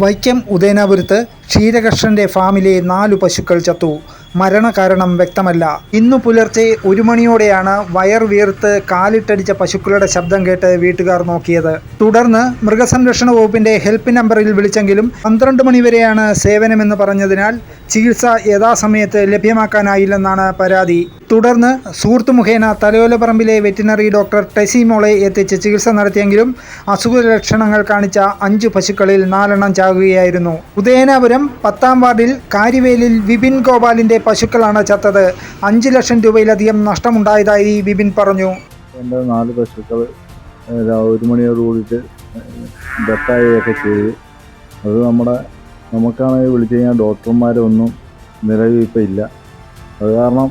വൈക്കം ഉദയനാപുരത്ത് ക്ഷീരകർഷകന്റെ ഫാമിലെ 4 പശുക്കൾ ചത്തു. മരണകാരണം വ്യക്തമല്ല. ഇന്നു പുലർച്ചെ 1 മണിയോടെയാണ് വയർ വീർത്ത് കാലിട്ടടിച്ച പശുക്കളുടെ ശബ്ദം കേട്ട് വീട്ടുകാർ നോക്കിയത്. തുടർന്ന് മൃഗസംരക്ഷണ വകുപ്പിന്റെ ഹെൽപ്പ് നമ്പറിൽ വിളിച്ചെങ്കിലും 12 മണിവരെയാണ് സേവനമെന്ന് പറഞ്ഞതിനാൽ ചികിത്സ യഥാസമയത്ത് ലഭ്യമാക്കാനായില്ലെന്നാണ് പരാതി. തുടർന്ന് സുഹൃത്തു മുഖേന തലയോലപ്പറമ്പിലെ വെറ്റിനറി ഡോക്ടർ ടെസി മോളെ എത്തിച്ച് ചികിത്സ നടത്തിയെങ്കിലും അസുഖ ലക്ഷണങ്ങൾ കാണിച്ച 5 പശുക്കളിൽ 4 എണ്ണം ചാകുകയായിരുന്നു. ഉദയനാപുരം 10-ാം വാർഡിൽ കാര്യവേലിൽ വിപിൻ ഗോപാലിന്റെ പശുക്കളാണ് ചത്തത്. 5 ലക്ഷം രൂപയിലധികം നഷ്ടമുണ്ടായതായി വിപിൻ പറഞ്ഞു. എൻ്റെ 4 പശുക്കൾ 1 മണിയോട് കൂടിയിട്ട് ഡെത്തായൊക്കെ ചെയ്ത്. അത് നമുക്കാണെങ്കിൽ വിളിച്ചു കഴിഞ്ഞാൽ ഡോക്ടർമാരൊന്നും നിലവിൽ ഇപ്പം ഇല്ല. അത് കാരണം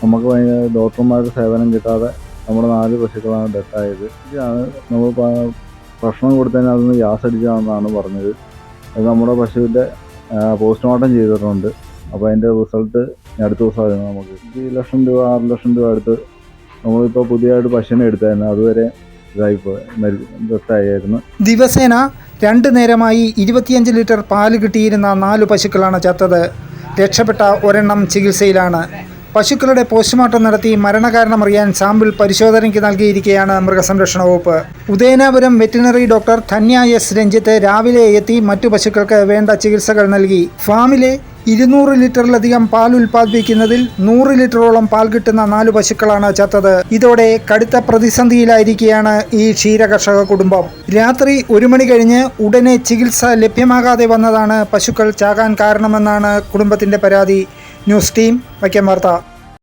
നമുക്ക് ഡോക്ടർമാരുടെ സേവനം കിട്ടാതെ നമ്മുടെ 4 പശുക്കളാണ് ഡെത്തായത്. ഇതാണ് നമ്മൾ ഭക്ഷണം കൊടുത്തതിന് അതൊന്ന് ഗ്യാസ് അടിച്ചാണെന്നാണ് പറഞ്ഞത്. അത് നമ്മുടെ പശുവിൻ്റെ പോസ്റ്റ്മോർട്ടം ചെയ്തിട്ടുണ്ട്. അപ്പോൾ അതിൻ്റെ റിസൾട്ട് അടുത്ത ദിവസമായിരുന്നു. നമുക്ക് 5 ലക്ഷം രൂപ 6 ലക്ഷം രൂപ അടുത്ത് നമ്മളിപ്പോൾ പുതിയതായിട്ട് പശുവിനെ എടുത്തായിരുന്നു. അതുവരെ ഡെത്തായിരുന്നു. ദിവസേന 2 നേരമായി 25 ലിറ്റർ പാല് കിട്ടിയിരുന്ന 4 പശുക്കളാണ് ചത്തത്. രക്ഷപ്പെട്ട 1 എണ്ണം ചികിത്സയിലാണ്. പശുക്കളുടെ പോസ്റ്റ്മോർട്ടം നടത്തി മരണകാരണമറിയാൻ സാമ്പിൾ പരിശോധനയ്ക്ക് നൽകിയിരിക്കുകയാണ് മൃഗസംരക്ഷണ വകുപ്പ്. Udayanapuram veterinary doctor Dhanya S Ranjith രാവിലെ എത്തി മറ്റു പശുക്കൾക്ക് വേണ്ട ചികിത്സകൾ നൽകി. ഫാമിലെ 200 ലിറ്ററിലധികം പാൽ ഉൽപ്പാദിപ്പിക്കുന്നതിൽ 100 ലിറ്ററോളം പാൽ കിട്ടുന്ന 4 പശുക്കളാണ് ചത്തത്. ഇതോടെ കടുത്ത പ്രതിസന്ധിയിലായിരിക്കുകയാണ് ഈ ക്ഷീരകർഷക കുടുംബം. രാത്രി 1 മണി കഴിഞ്ഞ് ഉടനെ ചികിത്സ ലഭ്യമാകാതെ വന്നതാണ് പശുക്കൾ ചാകാൻ കാരണമെന്നാണ് കുടുംബത്തിന്റെ പരാതി. ന്യൂസ് ടീം വൈക്കം വാർത്ത.